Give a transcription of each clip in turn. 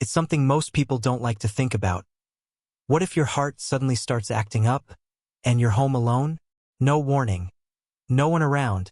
It's something most people don't like to think about. What if your heart suddenly starts acting up, and you're home alone? No warning. No one around.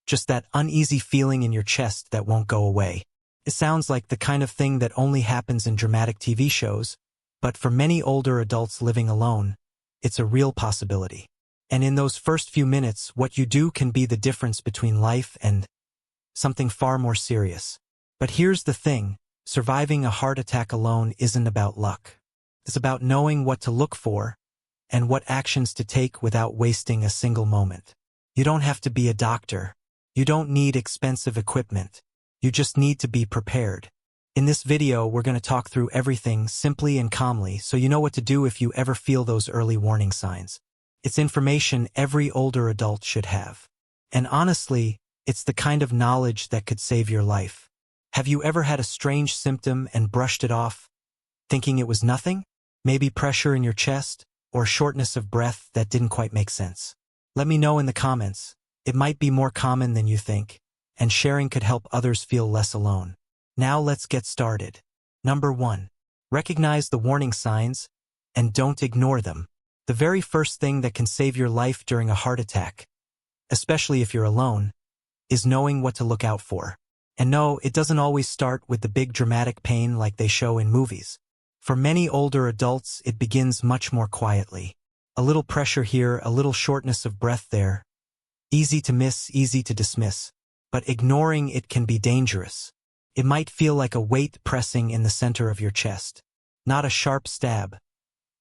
Just that uneasy feeling in your chest that won't go away. It sounds like the kind of thing that only happens in dramatic TV shows, but for many older adults living alone, it's a real possibility. And in those first few minutes, what you do can be the difference between life and something far more serious. But here's the thing, surviving a heart attack alone isn't about luck. It's about knowing what to look for and what actions to take without wasting a single moment. You don't have to be a doctor. You don't need expensive equipment. You just need to be prepared. In this video, we're going to talk through everything simply and calmly so you know what to do if you ever feel those early warning signs. It's information every older adult should have. And honestly, it's the kind of knowledge that could save your life. Have you ever had a strange symptom and brushed it off, thinking it was nothing? Maybe pressure in your chest, or shortness of breath that didn't quite make sense. Let me know in the comments. It might be more common than you think, and sharing could help others feel less alone. Now let's get started. Number 1. Recognize the warning signs, and don't ignore them. The very first thing that can save your life during a heart attack, especially if you're alone, is knowing what to look out for. And no, it doesn't always start with the big dramatic pain like they show in movies. For many older adults, it begins much more quietly. A little pressure here, a little shortness of breath there. Easy to miss, easy to dismiss. But ignoring it can be dangerous. It might feel like a weight pressing in the center of your chest. Not a sharp stab.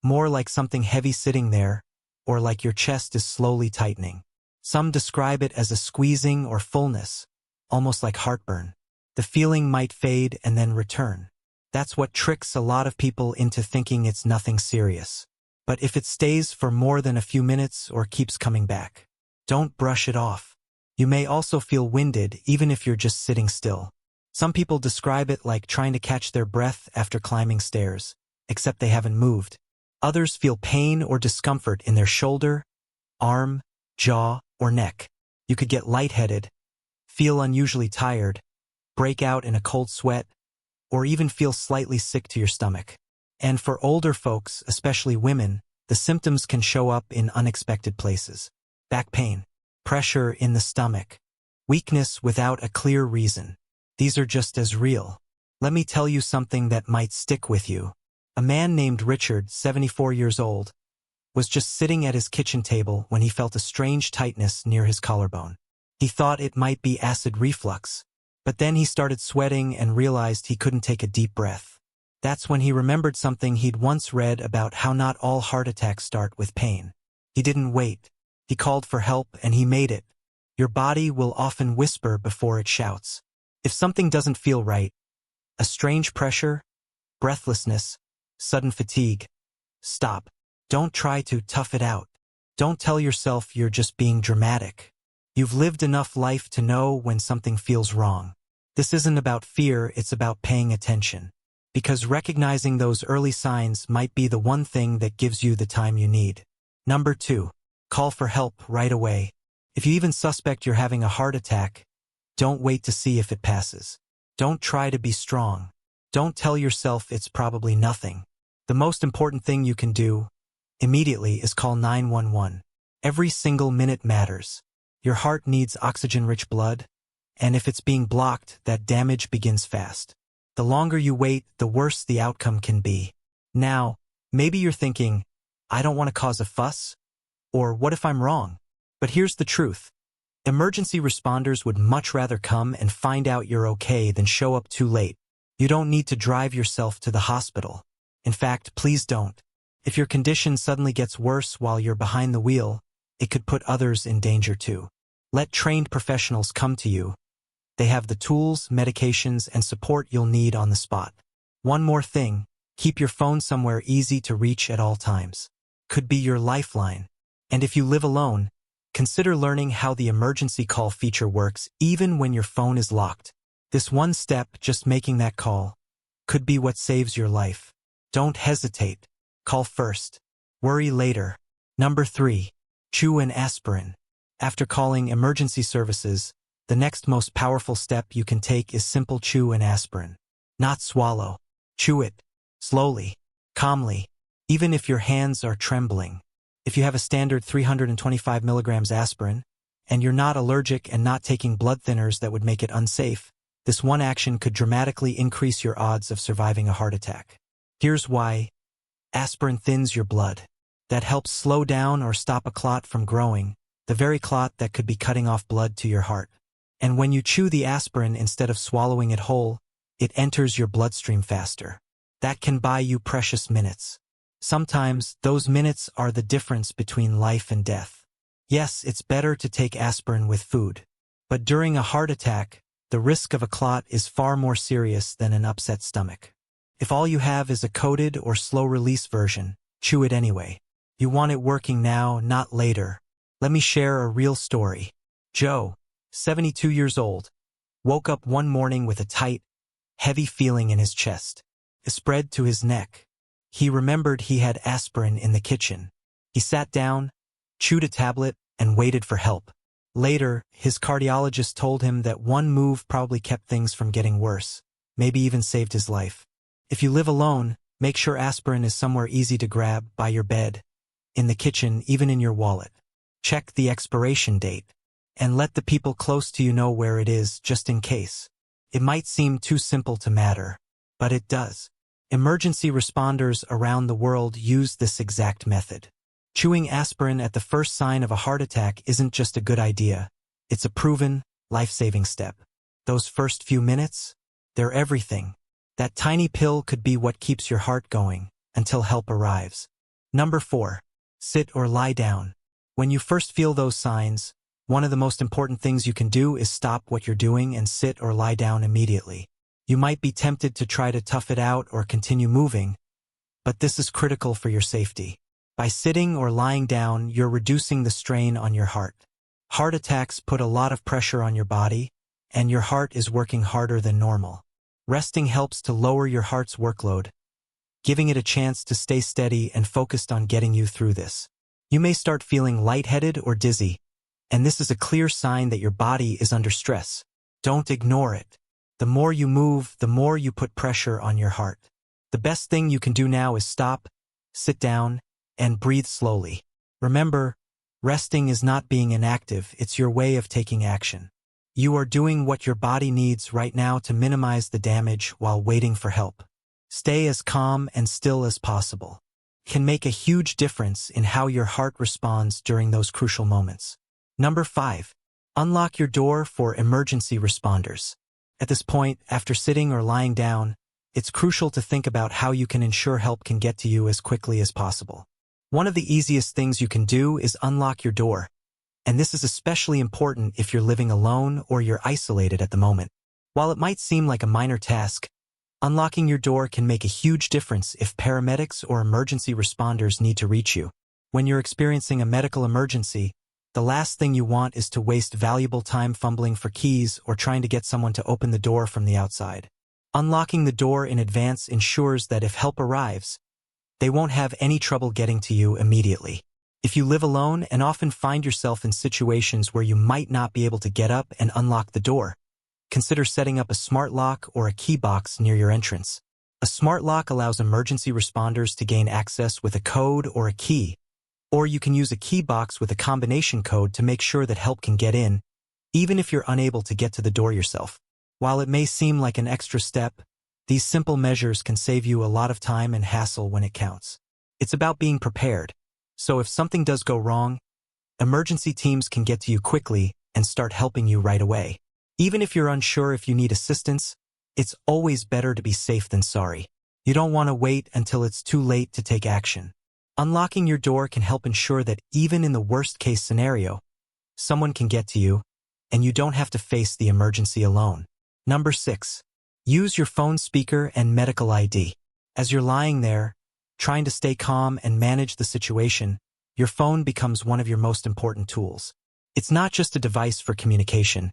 More like something heavy sitting there, or like your chest is slowly tightening. Some describe it as a squeezing or fullness, almost like heartburn. The feeling might fade and then return. That's what tricks a lot of people into thinking it's nothing serious. But if it stays for more than a few minutes or keeps coming back, don't brush it off. You may also feel winded even if you're just sitting still. Some people describe it like trying to catch their breath after climbing stairs, except they haven't moved. Others feel pain or discomfort in their shoulder, arm, jaw, or neck. You could get lightheaded, feel unusually tired, break out in a cold sweat, or even feel slightly sick to your stomach. And for older folks, especially women, the symptoms can show up in unexpected places. Back pain, pressure in the stomach, weakness without a clear reason. These are just as real. Let me tell you something that might stick with you. A man named Richard, 74 years old, was just sitting at his kitchen table when he felt a strange tightness near his collarbone. He thought it might be acid reflux, but then he started sweating and realized he couldn't take a deep breath. That's when he remembered something he'd once read about how not all heart attacks start with pain. He didn't wait. He called for help and he made it. Your body will often whisper before it shouts. If something doesn't feel right, a strange pressure, breathlessness, sudden fatigue, stop. Don't try to tough it out. Don't tell yourself you're just being dramatic. You've lived enough life to know when something feels wrong. This isn't about fear, it's about paying attention. Because recognizing those early signs might be the one thing that gives you the time you need. Number 2. Call for help right away. If you even suspect you're having a heart attack, don't wait to see if it passes. Don't try to be strong. Don't tell yourself it's probably nothing. The most important thing you can do immediately is call 911. Every single minute matters. Your heart needs oxygen-rich blood, and if it's being blocked, that damage begins fast. The longer you wait, the worse the outcome can be. Now, maybe you're thinking, I don't want to cause a fuss, or what if I'm wrong? But here's the truth. Emergency responders would much rather come and find out you're okay than show up too late. You don't need to drive yourself to the hospital. In fact, please don't. If your condition suddenly gets worse while you're behind the wheel, it could put others in danger too. Let trained professionals come to you. They have the tools, medications, and support you'll need on the spot. One more thing, keep your phone somewhere easy to reach at all times. Could be your lifeline. And if you live alone, consider learning how the emergency call feature works even when your phone is locked. This one step, just making that call, could be what saves your life. Don't hesitate. Call first. Worry later. Number 3. Chew an aspirin. After calling emergency services, the next most powerful step you can take is simple chew an aspirin. Not swallow. Chew it, slowly, calmly, even if your hands are trembling. If you have a standard 325 milligrams aspirin, and you're not allergic and not taking blood thinners that would make it unsafe, this one action could dramatically increase your odds of surviving a heart attack. Here's why. Aspirin thins your blood. That helps slow down or stop a clot from growing, the very clot that could be cutting off blood to your heart. And when you chew the aspirin instead of swallowing it whole, it enters your bloodstream faster. That can buy you precious minutes. Sometimes, those minutes are the difference between life and death. Yes, it's better to take aspirin with food. But during a heart attack, the risk of a clot is far more serious than an upset stomach. If all you have is a coated or slow-release version, chew it anyway. You want it working now, not later. Let me share a real story. Joe, 72 years old, woke up one morning with a tight, heavy feeling in his chest. It spread to his neck. He remembered he had aspirin in the kitchen. He sat down, chewed a tablet, and waited for help. Later, his cardiologist told him that one move probably kept things from getting worse, maybe even saved his life. If you live alone, make sure aspirin is somewhere easy to grab, by your bed, in the kitchen, even in your wallet. Check the expiration date, and let the people close to you know where it is, just in case. It might seem too simple to matter, but it does. Emergency responders around the world use this exact method. Chewing aspirin at the first sign of a heart attack isn't just a good idea. It's a proven, life-saving step. Those first few minutes, they're everything. That tiny pill could be what keeps your heart going until help arrives. Number 4. Sit or lie down. When you first feel those signs, one of the most important things you can do is stop what you're doing and sit or lie down immediately. You might be tempted to try to tough it out or continue moving, but this is critical for your safety. By sitting or lying down, you're reducing the strain on your heart. Heart attacks put a lot of pressure on your body, and your heart is working harder than normal. Resting helps to lower your heart's workload, giving it a chance to stay steady and focused on getting you through this. You may start feeling lightheaded or dizzy, and this is a clear sign that your body is under stress. Don't ignore it. The more you move, the more you put pressure on your heart. The best thing you can do now is stop, sit down, and breathe slowly. Remember, resting is not being inactive, it's your way of taking action. You are doing what your body needs right now to minimize the damage while waiting for help. Stay as calm and still as possible. It can make a huge difference in how your heart responds during those crucial moments. Number 5. Unlock your door for emergency responders. At this point, after sitting or lying down, it's crucial to think about how you can ensure help can get to you as quickly as possible. One of the easiest things you can do is unlock your door, and this is especially important if you're living alone or you're isolated at the moment. While it might seem like a minor task, unlocking your door can make a huge difference if paramedics or emergency responders need to reach you. When you're experiencing a medical emergency, the last thing you want is to waste valuable time fumbling for keys or trying to get someone to open the door from the outside. Unlocking the door in advance ensures that if help arrives, they won't have any trouble getting to you immediately. If you live alone and often find yourself in situations where you might not be able to get up and unlock the door, consider setting up a smart lock or a key box near your entrance. A smart lock allows emergency responders to gain access with a code or a key, or you can use a key box with a combination code to make sure that help can get in, even if you're unable to get to the door yourself. While it may seem like an extra step, these simple measures can save you a lot of time and hassle when it counts. It's about being prepared, so if something does go wrong, emergency teams can get to you quickly and start helping you right away. Even if you're unsure if you need assistance, it's always better to be safe than sorry. You don't want to wait until it's too late to take action. Unlocking your door can help ensure that even in the worst-case scenario, someone can get to you, and you don't have to face the emergency alone. Number 6. Use your phone speaker and medical ID. As you're lying there, trying to stay calm and manage the situation, your phone becomes one of your most important tools. It's not just a device for communication,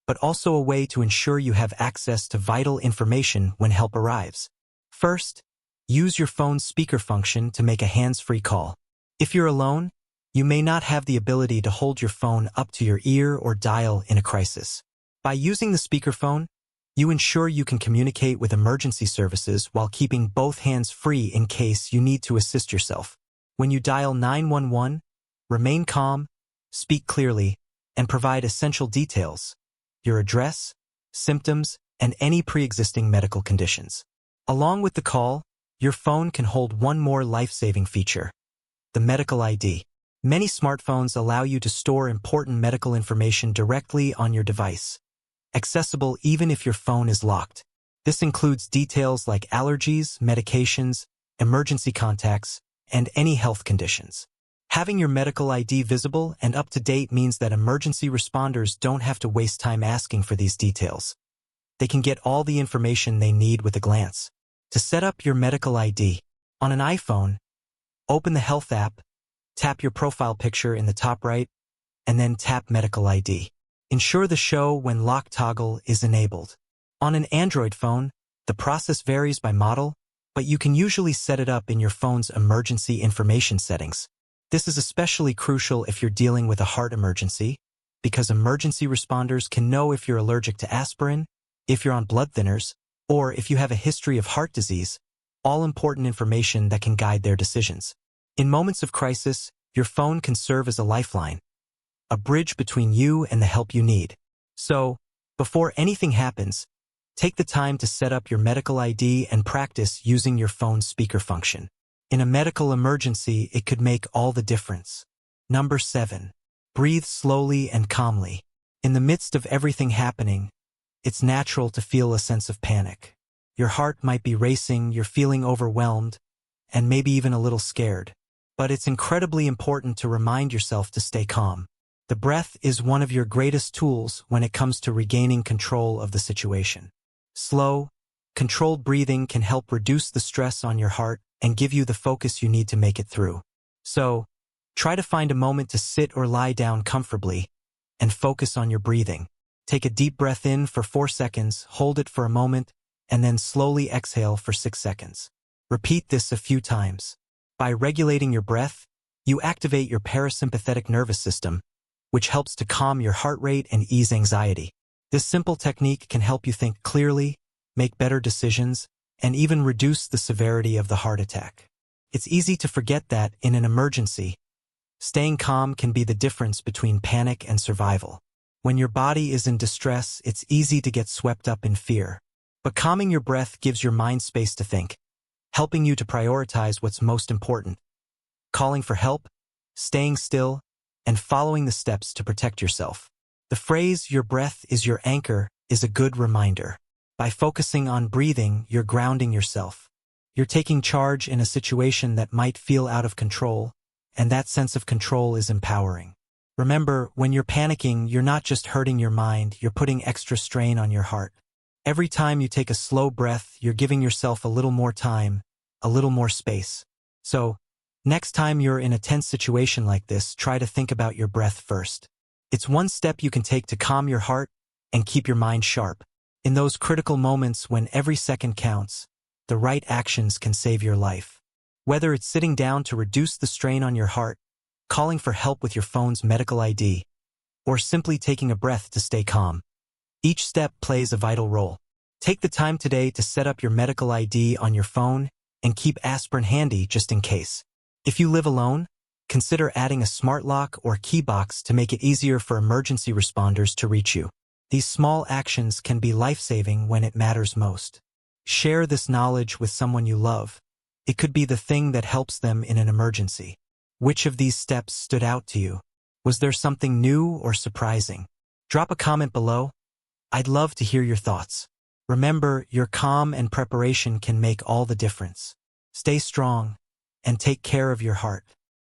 but also a way to ensure you have access to vital information when help arrives. First, use your phone's speaker function to make a hands-free call. If you're alone, you may not have the ability to hold your phone up to your ear or dial in a crisis. By using the speakerphone, You ensure you can communicate with emergency services while keeping both hands free in case you need to assist yourself. When you dial 911, remain calm, speak clearly, and provide essential details, your address, symptoms, and any pre-existing medical conditions. Along with the call, your phone can hold one more life-saving feature: the medical ID. Many smartphones allow you to store important medical information directly on your device, accessible even if your phone is locked. This includes details like allergies, medications, emergency contacts, and any health conditions. Having your medical ID visible and up to date means that emergency responders don't have to waste time asking for these details. They can get all the information they need with a glance. To set up your medical ID, on an iPhone, open the Health app, tap your profile picture in the top right, and then tap Medical ID. Ensure the Show When Lock toggle is enabled. On an Android phone, the process varies by model, but you can usually set it up in your phone's emergency information settings. This is especially crucial if you're dealing with a heart emergency, because emergency responders can know if you're allergic to aspirin, if you're on blood thinners, or if you have a history of heart disease, all important information that can guide their decisions. In moments of crisis, your phone can serve as a lifeline, a bridge between you and the help you need. So, before anything happens, take the time to set up your medical ID and practice using your phone's speaker function. In a medical emergency, it could make all the difference. Number 7. Breathe slowly and calmly. In the midst of everything happening, it's natural to feel a sense of panic. Your heart might be racing, you're feeling overwhelmed, and maybe even a little scared. But it's incredibly important to remind yourself to stay calm. The breath is one of your greatest tools when it comes to regaining control of the situation. Slow, controlled breathing can help reduce the stress on your heart and give you the focus you need to make it through. So, try to find a moment to sit or lie down comfortably and focus on your breathing. Take a deep breath in for 4 seconds, hold it for a moment, and then slowly exhale for 6 seconds. Repeat this a few times. By regulating your breath, you activate your parasympathetic nervous system, which helps to calm your heart rate and ease anxiety. This simple technique can help you think clearly, make better decisions, and even reduce the severity of the heart attack. It's easy to forget that, in an emergency, staying calm can be the difference between panic and survival. When your body is in distress, it's easy to get swept up in fear. But calming your breath gives your mind space to think, helping you to prioritize what's most important. Calling for help, staying still, and following the steps to protect yourself. The phrase, "your breath is your anchor," is a good reminder. By focusing on breathing, you're grounding yourself. You're taking charge in a situation that might feel out of control, and that sense of control is empowering. Remember, when you're panicking, you're not just hurting your mind, you're putting extra strain on your heart. Every time you take a slow breath, you're giving yourself a little more time, a little more space. So, next time you're in a tense situation like this, try to think about your breath first. It's one step you can take to calm your heart and keep your mind sharp. In those critical moments when every second counts, the right actions can save your life. Whether it's sitting down to reduce the strain on your heart, calling for help with your phone's medical ID, or simply taking a breath to stay calm, each step plays a vital role. Take the time today to set up your medical ID on your phone and keep aspirin handy just in case. If you live alone, consider adding a smart lock or key box to make it easier for emergency responders to reach you. These small actions can be life-saving when it matters most. Share this knowledge with someone you love. It could be the thing that helps them in an emergency. Which of these steps stood out to you? Was there something new or surprising? Drop a comment below. I'd love to hear your thoughts. Remember, your calm and preparation can make all the difference. Stay strong and take care of your heart.